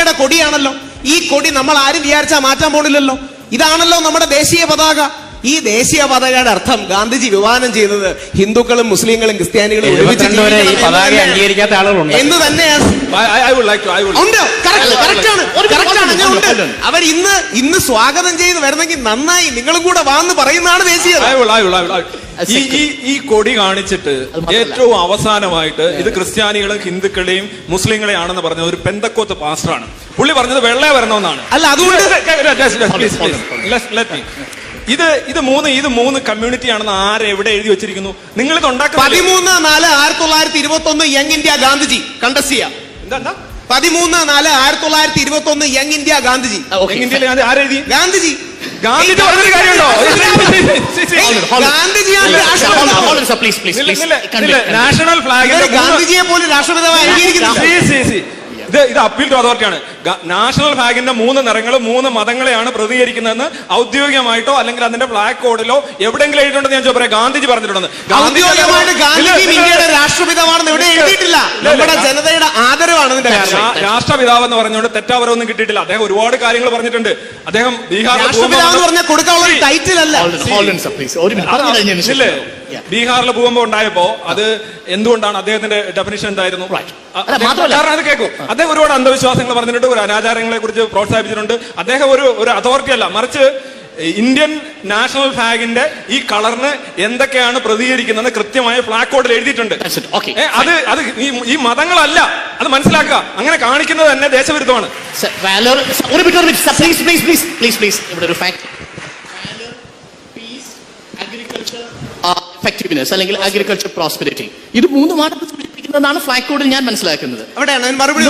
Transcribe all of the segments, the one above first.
ഇന്ത്യയുടെ കൊടിയാണല്ലോ. ഈ കൊടി നമ്മൾ ആരും വിചാരിച്ചാൽ മാറ്റാൻ പോണില്ലല്ലോ. ഇതാണല്ലോ നമ്മുടെ ദേശീയ പതാക. ഈ ദേശീയ പതാകയുടെ അർത്ഥം ഗാന്ധിജി വിഭാവനം ചെയ്തത് ഹിന്ദുക്കളും മുസ്ലിങ്ങളും ക്രിസ്ത്യാനികളും അംഗീകരിക്കാത്ത ആളുകളുണ്ട് എന്ന് തന്നെയാണ്. അവർ ഇന്ന് സ്വാഗതം ചെയ്ത് വരുന്നെങ്കിൽ നന്നായി, നിങ്ങളും കൂടെ വാന്ന് പറയുന്നതാണ് ദേശീയ. ഈ കൊടി കാണിച്ചിട്ട് ഏറ്റവും അവസാനമായിട്ട് ഇത് ക്രിസ്ത്യാനികളും ഹിന്ദുക്കളെയും മുസ്ലിങ്ങളെയാണെന്ന് പറഞ്ഞ ഒരു പെന്തക്കോത്ത് പാസ്റ്ററാണ്. പുള്ളി പറഞ്ഞത് വെള്ളയെ വരണമെന്നാണ്. അല്ല, അതുകൊണ്ട് ഇത് മൂന്ന് കമ്മ്യൂണിറ്റി ആണെന്ന് ആരെവിടെ എഴുതി വെച്ചിരിക്കുന്നു? നിങ്ങൾ ഇത് ഉണ്ടാക്കുന്നത് 13/4/1921 യങ് ഇന്ത്യ ഗാന്ധിജി കണ്ടസ്റ്റ് ചെയ്യാം. എന്താ 13/4/1921 യങ് ഇന്ത്യ ഗാന്ധിജി? ആരെഴുതി? ഗാന്ധിജി. ഗാന്ധിജി പറഞ്ഞൊരു കാര്യമുണ്ടോ? നാഷണൽ ഫ്ലാഗിന്റെ ഗാന്ധിജിയെ പോലും രാഷ്ട്രപിതാവായി അംഗീകരിക്കുന്നു. ഇത് അപ്പീൽ ടു അതോറിറ്റിയാണ്. നാഷണൽ ഫ്ലാഗിന്റെ 3 നിറങ്ങൾ 3 മതങ്ങളെയാണ് പ്രതികരിക്കുന്നതെന്ന് ഔദ്യോഗികമായിട്ടോ അല്ലെങ്കിൽ അതിന്റെ ഫ്ലാഗ് കോഡിലോ എവിടെയെങ്കിലും എഴുതിയിട്ടുണ്ടെന്ന് ഞാൻ പറയാം. ഗാന്ധിജി പറഞ്ഞിട്ടുണ്ട്. ഇന്ത്യയുടെ രാഷ്ട്രപിതാവാണെന്ന് എവിടെ എഴുതിയിട്ടില്ല. നമ്മുടെ ജനതയുടെ ആദരവാണ് ഇതിന്റെ രാഷ്ട്രപിതാവ് എന്ന് പറഞ്ഞുകൊണ്ട് തെറ്റാവരൊന്നും കിട്ടിയിട്ടില്ല. അദ്ദേഹം ഒരുപാട് കാര്യങ്ങൾ പറഞ്ഞിട്ടുണ്ട്. അദ്ദേഹം രാഷ്ട്രപിതാവ് എന്ന് പറഞ്ഞാൽ കൊടുക്കാനുള്ള ടൈറ്റിൽ അല്ല. ബീഹാറിലെ ഭൂകമ്പം ഉണ്ടായപ്പോ അത് എന്തുകൊണ്ടാണ് അദ്ദേഹത്തിന്റെ ഡെഫിനിഷൻ എന്തായിരുന്നു? കാരണം അത് കേൾക്കും. അദ്ദേഹം ഒരുപാട് അന്ധവിശ്വാസങ്ങൾ പറഞ്ഞിട്ടുണ്ട്, ഒരു അനാചാരങ്ങളെ കുറിച്ച് പ്രോത്സാഹിപ്പിച്ചിട്ടുണ്ട്. അദ്ദേഹം ഒരു അതോറിറ്റി അല്ല, മറിച്ച് ഇന്ത്യൻ നാഷണൽ ഫ്ലാഗിന്റെ ഈ കളറിന് എന്തൊക്കെയാണ് പ്രതികരിക്കുന്നത് കൃത്യമായ ഫ്ലാഗ് കോഡിൽ എഴുതിയിട്ടുണ്ട്. അത് ഈ മതങ്ങളല്ല, അത് മനസ്സിലാക്കുക. അങ്ങനെ കാണിക്കുന്നത് തന്നെ ദേശവിരുദ്ധമാണ്. effectiveness അല്ലെങ്കിൽ അഗ്രികൾച്ചർ പ്രോസ്പെരിറ്റി, ഇത് 3 മാറ്റം സൂചിപ്പിക്കുന്നതാണ് ഫ്ലാഗ് കോഡിൽ ഞാൻ മനസ്സിലാക്കുന്നത്. അവിടെയാണ് മറുപടി.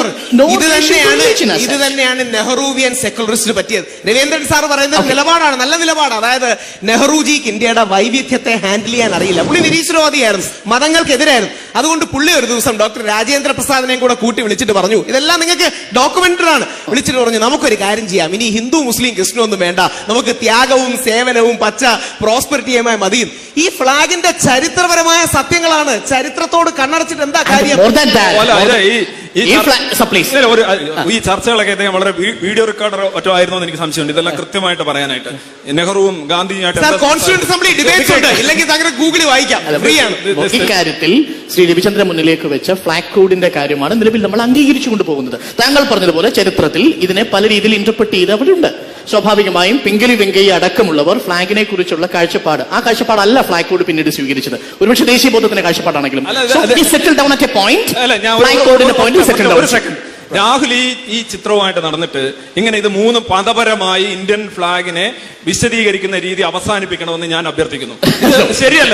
ഇത് തന്നെയാണ് നെഹ്റുവിയൻ സെക്കുലറിസ്റ്റ് പറ്റിയത്. രവീന്ദ്രൻ സാർ പറയുന്നത് നിലപാടാണ്, നല്ല നിലപാടാണ്. അതായത് നെഹ്റുജിക്ക് ഇന്ത്യയുടെ വൈവിധ്യത്തെ ഹാൻഡിൽ ചെയ്യാൻ അറിയില്ല. പുള്ളി നിരീശ്വരവാദിയായിരുന്നു, മതങ്ങൾക്കെതിരായിരുന്നു. അതുകൊണ്ട് പുള്ളി ഒരു ദിവസം ഡോക്ടർ രാജേന്ദ്ര പ്രസാദിനെയും കൂടെ കൂട്ടി വിളിച്ചിട്ട് പറഞ്ഞു, ഇതെല്ലാം നിങ്ങൾക്ക് ഡോക്യുമെന്ററിയാണ്, വിളിച്ചിട്ട് പറഞ്ഞു നമുക്കൊരു കാര്യം ചെയ്യാം, ഇനി ഹിന്ദു മുസ്ലിം ക്രിസ്ത്യൻ ഒന്നും വേണ്ട, നമുക്ക് ത്യാഗവും സേവനവും പച്ച പ്രോസ്പെരിറ്റിയുമായി മതിയും. ഈ ഫ്ലാഗിന്റെ ചരിത്രപരമായ സത്യങ്ങളാണ്. ചരിത്രത്തോട് കണ്ണടച്ചിട്ട് എന്താ കാര്യം? ഈ ചർച്ചകളൊക്കെ വളരെ വീഡിയോ റെക്കോർഡർ ഒറ്റ ആയിരുന്നു എന്ന് എനിക്ക് സംശയമുണ്ട്. ഇതെല്ലാം കൃത്യമായിട്ട് പറയാനായിട്ട് നെഹ്റുവും ഗൂഗിളിൽ വായിക്കാം. ഇക്കാര്യത്തിൽ ശ്രീ രവിചന്ദ്രൻ മുന്നിലേക്ക് വെച്ച ഫ്ലാഗ് കോഡിന്റെ കാര്യമാണ് നിലവിൽ നമ്മൾ അംഗീകരിച്ചു കൊണ്ടുപോകുന്നത്. താങ്കൾ പറഞ്ഞതുപോലെ ചരിത്രത്തിൽ ഇതിനെ പല രീതിയിൽ ഇന്റർപ്രറ്റ് ചെയ്തവരുണ്ട്. സ്വാഭാവികമായും പിംഗലി വെങ്കയ്യ അടക്കമുള്ളവർ ഫ്ലാഗിനെ കുറിച്ചുള്ള കാഴ്ചപ്പാട്, ആ കാഴ്ചപ്പാടല്ല ഫ്ലാഗ് കോഡ് പിന്നീട് സ്വീകരിച്ചത്. ഒരുപക്ഷെ ദേശീയ ബോധത്തിന്റെ കാഴ്ചപ്പാടാണെങ്കിലും രാഹുൽ ഈ ചിത്രവുമായിട്ട് നടന്നിട്ട് ഇങ്ങനെ ഇത് 3 മതപരമായി ഇന്ത്യൻ ഫ്ലാഗിനെ വിശദീകരിക്കുന്ന രീതി അവസാനിപ്പിക്കണമെന്ന് ഞാൻ അഭ്യർത്ഥിക്കുന്നു. ശരിയല്ല,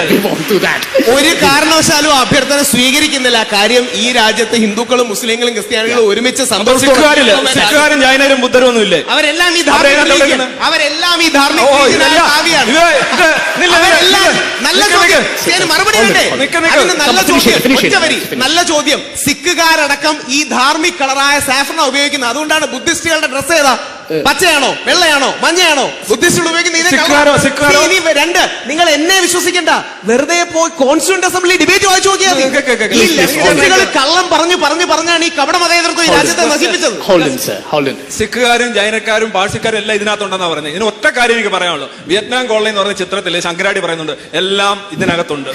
ഒരു കാരണവശാലും അഭ്യർത്ഥന സ്വീകരിക്കുന്നില്ല. കാര്യം ഈ രാജ്യത്ത് ഹിന്ദുക്കളും മുസ്ലിങ്ങളും ക്രിസ്ത്യാനികളും ഒരുമിച്ച് സിഖുകാരും ജൈനരും ബുദ്ധരും ഒന്നും ഇല്ലേ? അവരെല്ലാം ഈ ധാർമ്മിക നല്ല ചോദ്യം. സിഖുകാരടക്കം ഈ ധാർമ്മിക് കളറായ സാഫ്രന ഉപയോഗിക്കുന്നത്. അതുകൊണ്ടാണ് ബുദ്ധിസ്റ്റുകളുടെ ഡ്രസ് ഏതാ? പച്ചയാണോ വെള്ളയാണോ മഞ്ഞയാണോ? ബുദ്ധിസ്റ്റുകൾ ഉപയോഗിക്കുന്ന നിങ്ങൾ എന്നെ വിശ്വസിക്കണ്ട, വെറുതെ പോയി കോൺസ്റ്റിറ്റ്യൂന്റ് അസംബ്ലി ഡിബേറ്റ് വായിച്ചു നോക്കിയാൽ കള്ളം പറഞ്ഞാണ് ഈ കപട മതേതരത്വം ഈ രാജ്യത്തെ നശിപ്പിച്ചത്. സിഖുകാരും ജൈനക്കാരും പാഴ്സിക്കാരും എല്ലാം ഇതിനകത്തുണ്ടെന്നാ പറഞ്ഞത്. ഇതിന് ഒറ്റ കാര്യം എനിക്ക് പറയാനുള്ളൂ. വിയറ്റ്നാം കോളനി എന്ന് പറഞ്ഞ ചിത്രത്തിൽ ശങ്കരാടി പറയുന്നുണ്ട് എല്ലാം ഇതിനകത്തുണ്ട്.